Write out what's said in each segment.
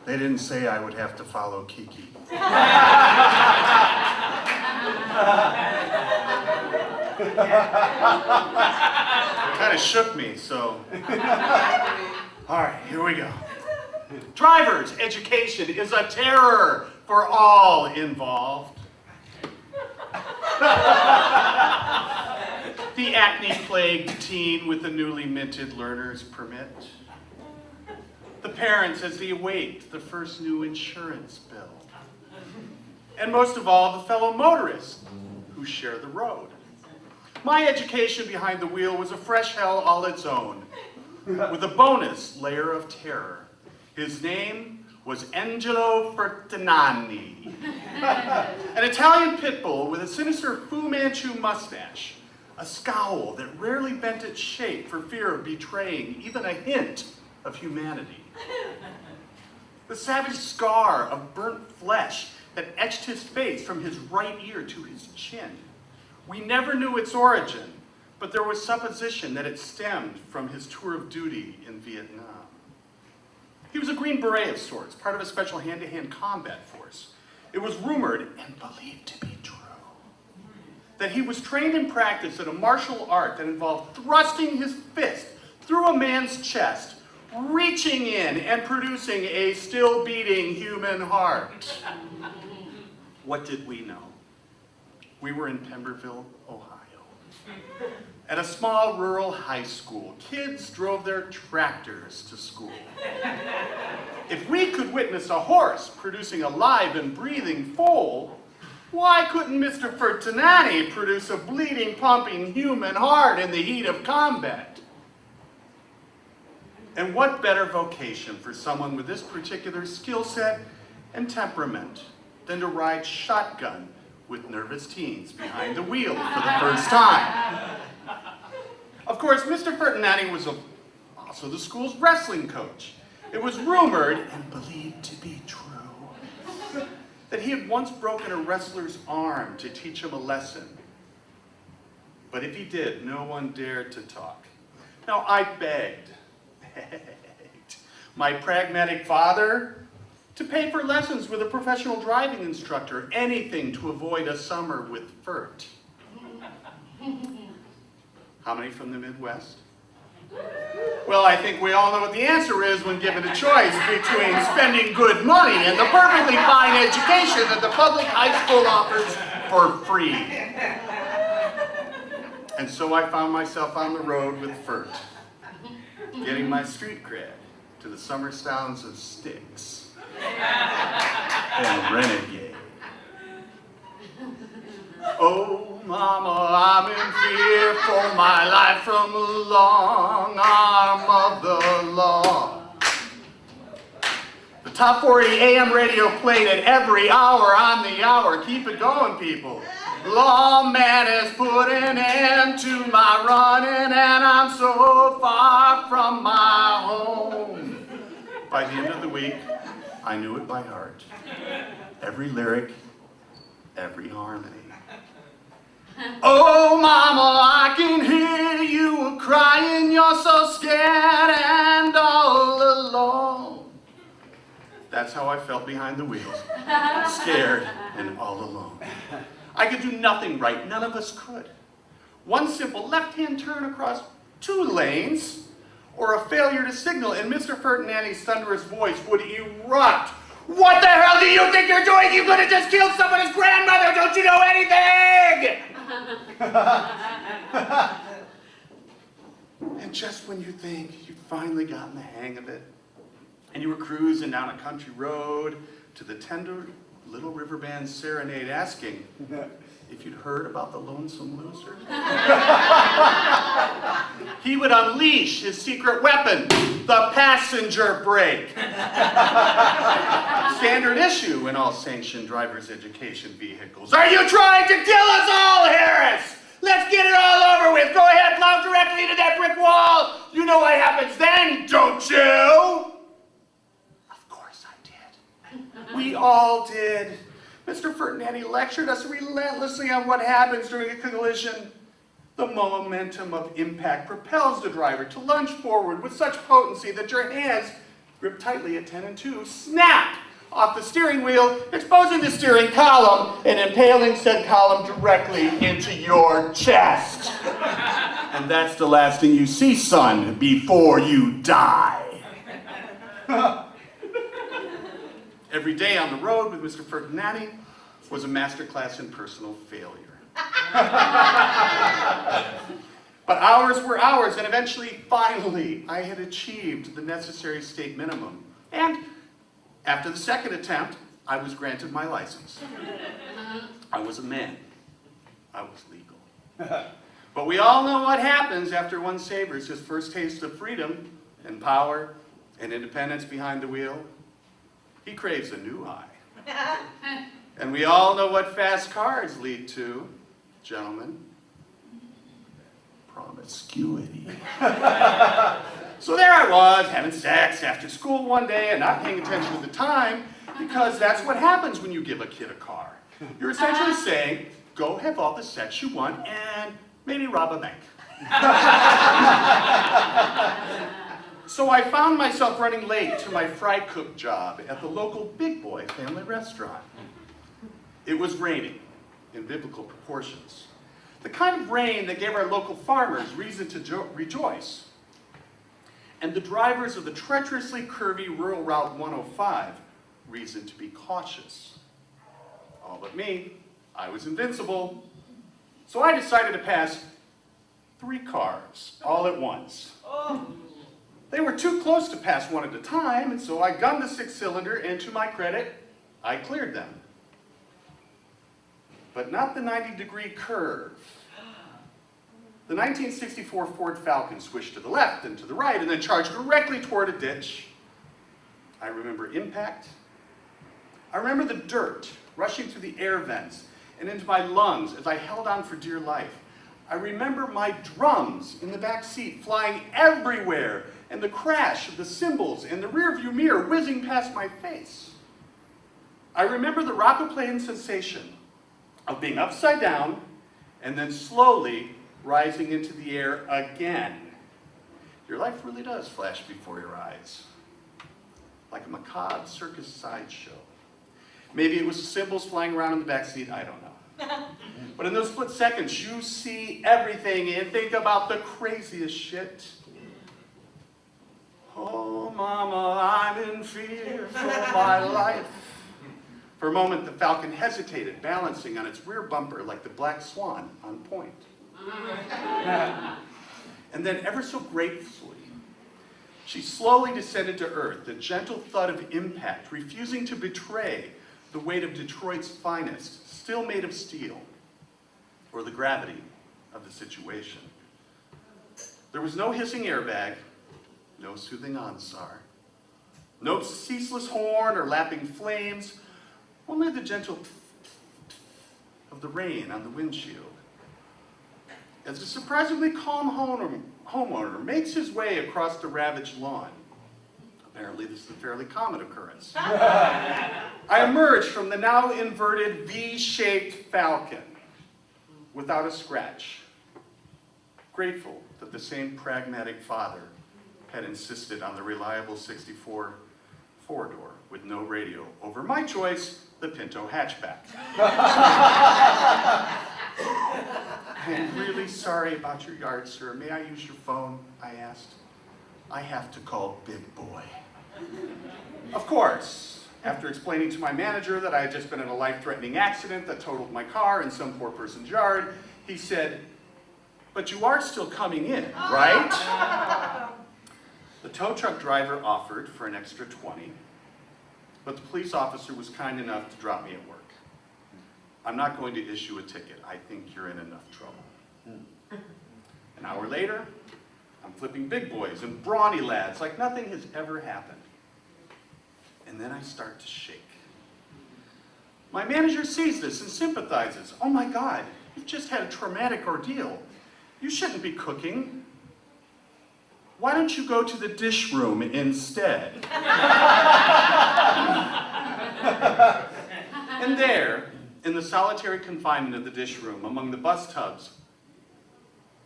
They didn't say I would have to follow Kiki. It kind of shook me, so. All right, here we go. Driver's education is a terror for all involved. The acne-plagued teen with the newly minted learner's permit. The parents as they await the first new insurance bill. And most of all, the fellow motorists who share the road. My education behind the wheel was a fresh hell all its own, with a bonus layer of terror. His name was Angelo Fertinani, an Italian pit bull with a sinister Fu Manchu mustache, a scowl that rarely bent its shape for fear of betraying even a hint of humanity. The savage scar of burnt flesh that etched his face from his right ear to his chin. We never knew its origin, but there was supposition that it stemmed from his tour of duty in Vietnam. He was a Green Beret of sorts, part of a special hand-to-hand combat force. It was rumored, and believed to be true, that he was trained in practice in a martial art that involved thrusting his fist through a man's chest, reaching in and producing a still-beating human heart. What did we know? We were in Pemberville, Ohio. At a small rural high school, kids drove their tractors to school. If we could witness a horse producing a live and breathing foal, why couldn't Mr. Fertinani produce a bleeding, pumping human heart in the heat of combat? And what better vocation for someone with this particular skill set and temperament than to ride shotgun with nervous teens behind the wheel for the first time? Of course, Mr. Fertinani was also the school's wrestling coach. It was rumored, and believed to be true, that he had once broken a wrestler's arm to teach him a lesson. But if he did, no one dared to talk. Now, I begged my pragmatic father to pay for lessons with a professional driving instructor, anything to avoid a summer with Fert. How many from the Midwest? Well, I think we all know what the answer is when given a choice between spending good money and the perfectly fine education that the public high school offers for free. And so I found myself on the road with Fert, getting my street cred to the summer sounds of Styx and Renegade. Oh, mama, I'm in fear for my life from the long arm of the law. The top 40 AM radio played at every hour on the hour. Keep it going, people. Lawman has put an end to my running, and I'm so far from my home. By the end of the week, I knew it by heart. Every lyric, every harmony. Oh, mama, I can hear you crying, you're so scared and all alone. That's how I felt behind the wheels, scared and all alone. I could do nothing right, none of us could. One simple left-hand turn across 2 lanes, or a failure to signal, and Mr. Fertinani's thunderous voice would erupt. What the hell do you think you're doing? You could have just killed someone's grandmother, don't you know anything? And just when you think you've finally gotten the hang of it, and you were cruising down a country road to the tender Little River Band serenade asking if you'd heard about the Lonesome Loser, he would unleash his secret weapon, the passenger brake. Standard issue in all sanctioned driver's education vehicles. Are you trying to kill us all, Harris? Let's get it all over with. Go ahead, plow directly into that brick wall. You know what happens then, don't you? Of course I did. We all did. Mr. Fertinani lectured us relentlessly on what happens during a collision. The momentum of impact propels the driver to lunge forward with such potency that your hands gripped tightly at 10 and 2, snapped off the steering wheel, exposing the steering column and impaling said column directly into your chest. And that's the last thing you see, son, before you die. Every day on the road with Mr. Ferdinandi was a masterclass in personal failure. But hours were hours, and eventually, finally, I had achieved the necessary state minimum. And after the second attempt, I was granted my license. I was a man. I was legal. But we all know what happens after one savors his first taste of freedom and power and independence behind the wheel. He craves a new high. And we all know what fast cars lead to, gentlemen. Promiscuity. So there I was, having sex after school one day and not paying attention to the time, because that's what happens when you give a kid a car. You're essentially saying, go have all the sex you want and maybe rob a bank. So I found myself running late to my fry cook job at the local Big Boy family restaurant. It was raining in biblical proportions. The kind of rain that gave our local farmers reason to rejoice. And the drivers of the treacherously curvy rural Route 105 reason to be cautious. All but me, I was invincible. So I decided to pass 3 cars all at once. They were too close to pass one at a time, and so I gunned the 6-cylinder, and to my credit, I cleared them. But not the 90-degree curve. The 1964 Ford Falcon swished to the left and to the right and then charged directly toward a ditch. I remember impact. I remember the dirt rushing through the air vents and into my lungs as I held on for dear life. I remember my drums in the back seat flying everywhere and the crash of the cymbals and the rearview mirror whizzing past my face. I remember the rocketplane sensation of being upside down and then slowly rising into the air again. Your life really does flash before your eyes, like a macabre circus sideshow. Maybe it was the cymbals flying around in the back seat, I don't know. But in those split seconds, you see everything and think about the craziest shit. Oh, mama, I'm in fear for my life. For a moment, the Falcon hesitated, balancing on its rear bumper like the black swan on point. And then, ever so gratefully, she slowly descended to earth, the gentle thud of impact, refusing to betray the weight of Detroit's finest, still made of steel, or the gravity of the situation. There was no hissing airbag, no soothing OnSAR, no ceaseless horn or lapping flames, only the gentle of the rain on the windshield. As a surprisingly calm homeowner makes his way across the ravaged lawn, apparently this is a fairly common occurrence, I emerged from the now inverted V-shaped Falcon without a scratch, grateful that the same pragmatic father had insisted on the reliable 64 four-door with no radio over my choice, the Pinto hatchback. I'm really sorry about your yard, sir. May I use your phone? I asked. I have to call Big Boy. Of course, after explaining to my manager that I had just been in a life-threatening accident that totaled my car in some poor person's yard, he said, "But you are still coming in, right?" The tow truck driver offered for an extra 20, but the police officer was kind enough to drop me at work. I'm not going to issue a ticket. I think you're in enough trouble. An hour later, I'm flipping big boys and brawny lads like nothing has ever happened. And then I start to shake. My manager sees this and sympathizes. "Oh my God, you've just had a traumatic ordeal. You shouldn't be cooking. Why don't you go to the dish room instead?" And there, in the solitary confinement of the dish room, among the bus tubs,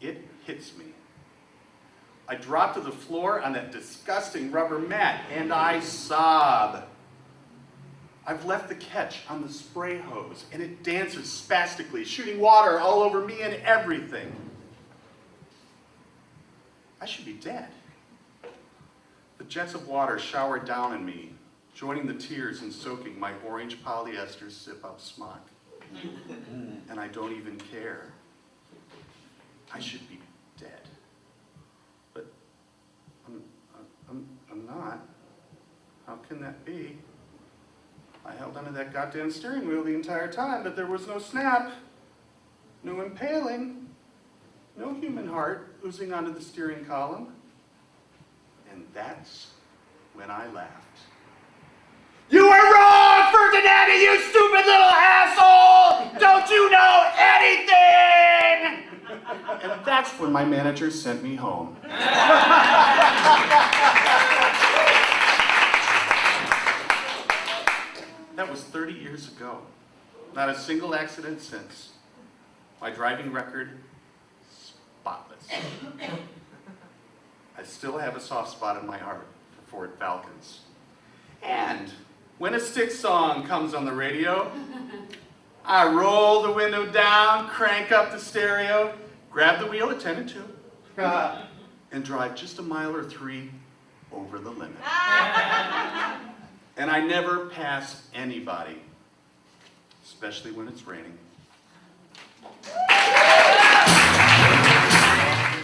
it hits me. I drop to the floor on that disgusting rubber mat, and I sob. I've left the catch on the spray hose, and it dances spastically, shooting water all over me and everything. I should be dead. The jets of water shower down on me, joining the tears and soaking my orange polyester zip-up smock. And I don't even care. I should be dead. But I'm not. How can that be? I held onto that goddamn steering wheel the entire time, but there was no snap, no impaling, no human heart oozing onto the steering column. And that's when I laughed. You were wrong, Ferdinand, you stupid little asshole! Don't you know anything? And that's when my manager sent me home. That was 30 years ago. Not a single accident since. My driving record, spotless. I still have a soft spot in my heart for Ford Falcons. And when a Styx song comes on the radio, I roll the window down, crank up the stereo, grab the wheel, attend it to, and drive just a mile or 3 over the limit. And I never pass anybody, especially when it's raining.